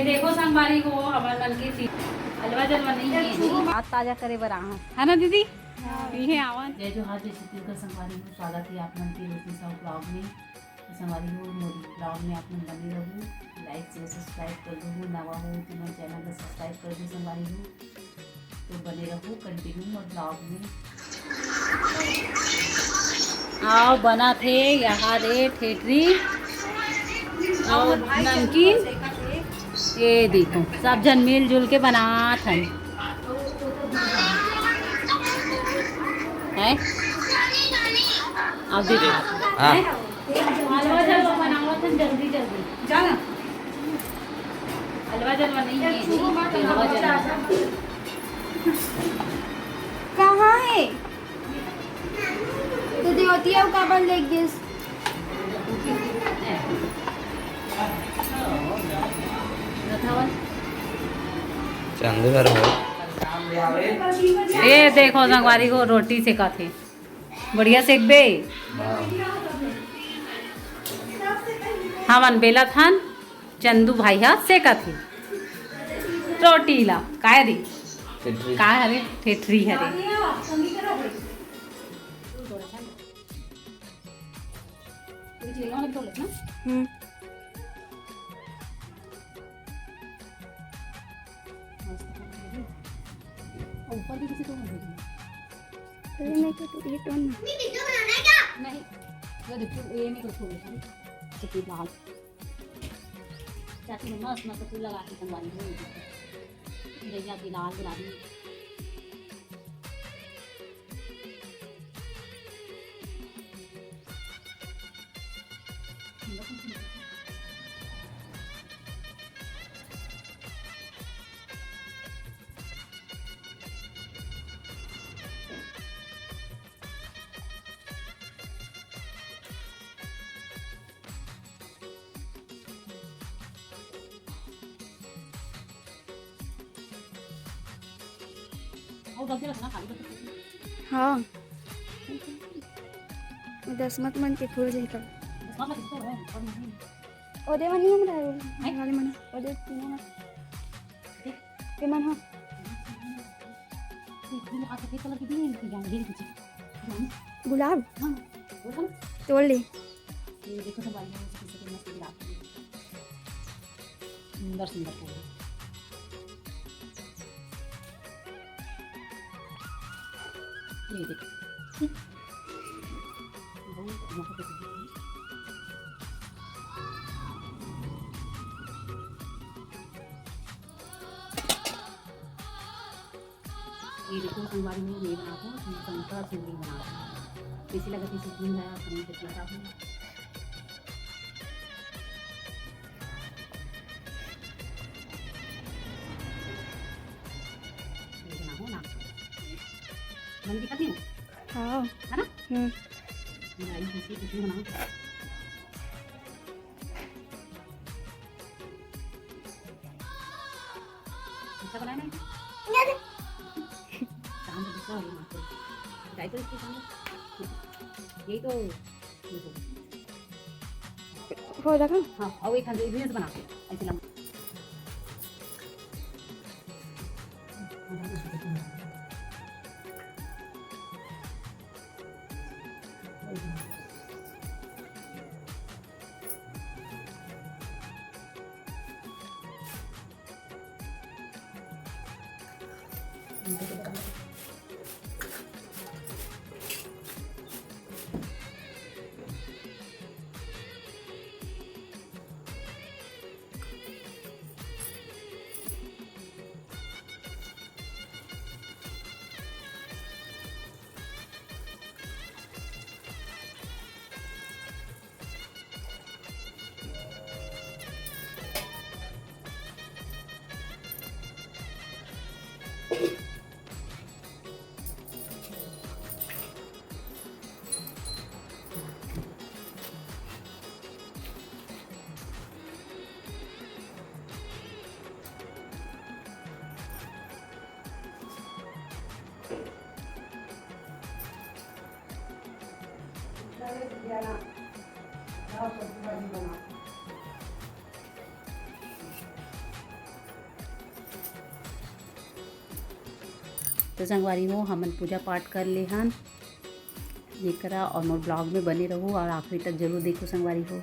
देखो संगवारी को हमारे मन की सी हलवा जलवा नहीं है बात ताजा करे बरा है ना दीदी। ये आवन जय जो हाथ जैसे तिलकर संगवारी को स्वागत है आप मन की रोटी सब ब्लॉग में। संगवारी को मोदी ब्लॉग में आप मन बने रहूँ, लाइक शेयर सब्सक्राइब कर दो, नवा हो तो मैं चैनल को सब्सक्राइब कर दो संगवारी को, तो बने रहो कंटिन्यू और ब्लॉग में। आओ बना थे यहाँ रे ठेठरी और नमकीन, ये देखो सब जन मिलजुल के बनात हैं है। अब देखो हलवा जलवा बनाओ था जल्दी जल्दी जाना। हलवा जलवा नहीं है, हलवा जलवा कहाँ है तो देवतिया का बल लेग दिस चंदू घर हो। ये देखो संगवारी को रोटी सेका थे बढ़िया सेक बे। हमन बेला थान चंदू भाई हा सेका थे रोटी ला काय दी काय हरे ठेठरी हरे। ऊपर भी किसी को मैं तो ये टोन नहीं ये देखो ये नहीं कुछ होगा चटनी लाल चाची ने मस्त मस्त फूल लगा के संगवारी हो जैया की लाल गुलाबी हाँ दसमत मन के फूल जाता ओदे मनी हम रहे वाले मन ओदे तीनों ना के मन हाँ गुलाब तोड़ ले देखो सब सुंदर सुंदर ये देखो ये देखो संगवारी में ये बना था संतरा सिंगली बना था इसी लगा थी सिंगली लाया पनीर कितना था ये बना हो ना मन दिखाती हूँ हाँ है ना। मेरा ये किसी बनाओ अच्छा बनाना है काम तो दूसरा हो मात्र ट्राई तो इसके सामने यही तो हो देखो हाँ और एक इंग्रेडिएंट्स बनाते ऐसे लंबा तो संगवारी हो हमन पूजा पाठ कर ले हन ये करा और मोर ब्लॉग में बने रहो और आखिरी तक जरूर देखो संगवारी हो।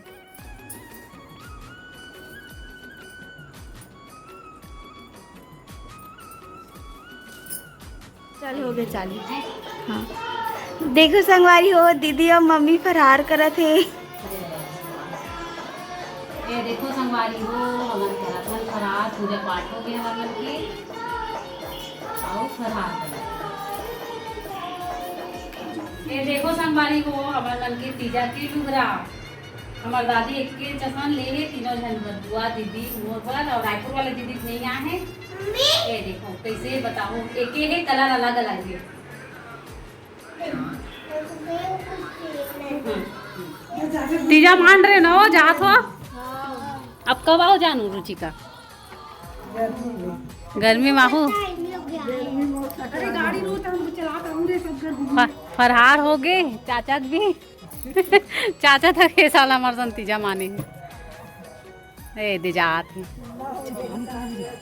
चल हो गए चालू। हाँ देखो संगवारी हो दीदी और मम्मी फरार करत है। ये देखो संगवारी हो हमन करत फरार पूजा पाठ हो गए हमन के आओ फरार। ये देखो संगवारी हो हमन मन के तीजा के डुगरा हमार दादी एक के चसन ले है तीनों जन बुआ दीदी मोर पर और रायपुर वाले दीदी नहीं आए हैं। ये देखो कैसे बताओ एक है कलर अलग अलग है। तीजा मान रहे ना हो जात हो अब कब आओ जानू रुचिका गर्मी में आहू फरहार हो गए चाचा भी चाचा था के साल हमारे सन तीजा माने ए दे जात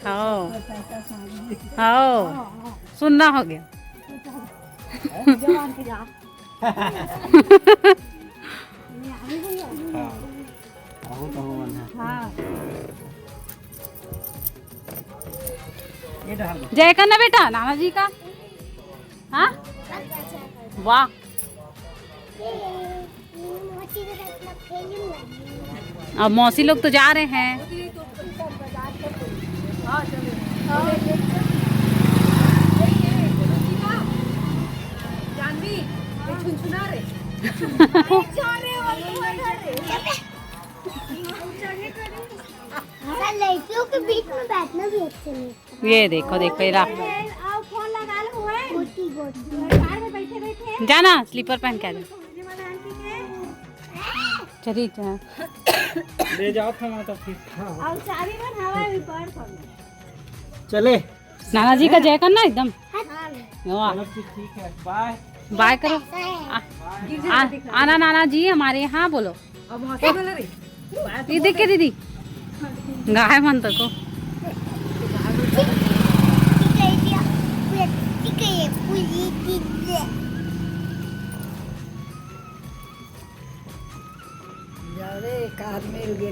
हाँ हाँ सुनना हो गया जय करना बेटा नाना जी का। हाँ वाह अब मौसी लोग तो जा रहे हैं। लड़कियों के बीच में बैठना भी अच्छा नहीं। ये देखो देखो फोन लगा लो जाना स्लीपर पहन के आ जा चली ले जाओ तो फिर चले नाना जी का जय करना एकदम ठीक है बाय बाय करो आना नाना जी हमारे यहाँ बोलो दीदी के दीदी गाय मन तक को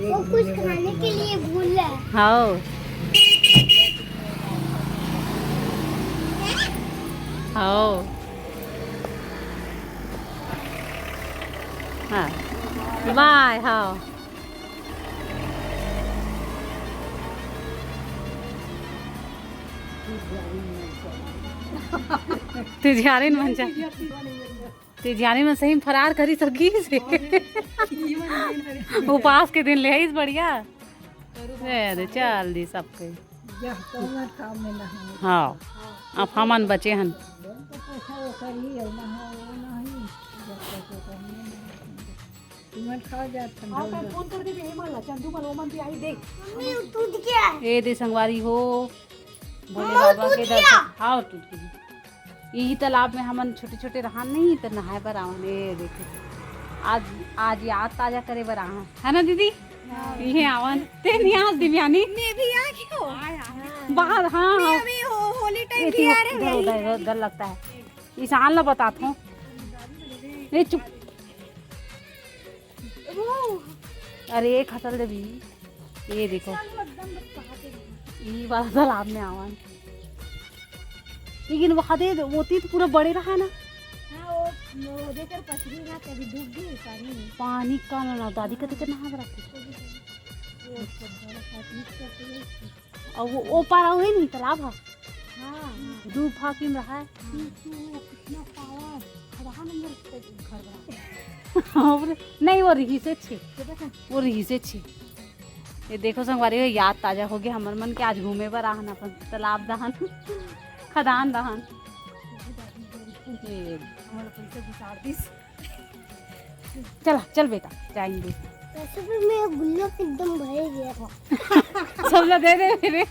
वो कुछ खाने के लिए भूल रहा है। हाँ हाँ हाँ बाय हाँ तिजहारीन मंचा तिजहारीन में सही फरार करी सकी से उपास के दिन ले इस बढ़िया दे चल दी सबके हाँ अब हमन बचे हन ए दे संगवारी हो भोले बाबा के दर्शन हाँ टूट गई यही तालाब में हमन छोटे छोटे रहा नहीं तो नहाए बर आवन। ए देखो आज याद ताजा करे बर आवन है ना दीदी ये आवन ते नियाज दिव्यानी मैं भी आ क्यों बाहर हाँ हाँ अभी होली टाइम भी आ रहे हैं। डर लगता है ईशान ला बताता हूँ ये चुप अरे खसल दे भी ये देखो ये वाला तालाब में आवन लेकिन वहाँ दे होती तो पूरा बड़े रहा ना। वो देकर पसरी ना कभी डूब गई पानी का ना दादी का देकर नहा रखते और वो पारा हुए नहीं तालाब है धूप फाकी में रहा है नहीं वो रही से छे वो रही से छे। ये देखो संगवारी हो याद ताजा हो गया हमर मन के आज घूमे पर आहन अपन तालाब दहन खदान दहन चला चल बेटा जाएंगे वैसे भी मैं गुल्लो एकदम भर गया था सब लोग दे दे मेरे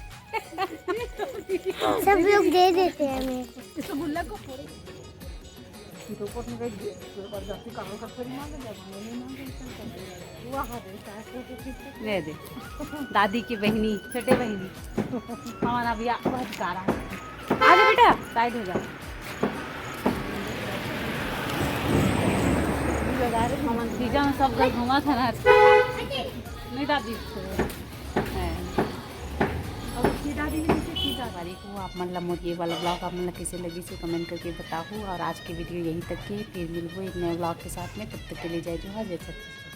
सब लोग दे देते हैं मेरे को इसको गुल्ला को फोड़े ले दे दादी की बहनी छोटे बहनी हमारा भी बहुत गारा है आ जा बेटा, साइड हो जा। तीजा में सब घर घुमा था ना, नहीं दादी को आप मतलब मुझे ये वाला ब्लॉग आप मतलब कैसे लगी से कमेंट करके बताओ। और आज की वीडियो यहीं तक की, फिर मिलूँ एक नए ब्लॉग के साथ में, तब तक के लिए जय जोहार, जय सच्ची।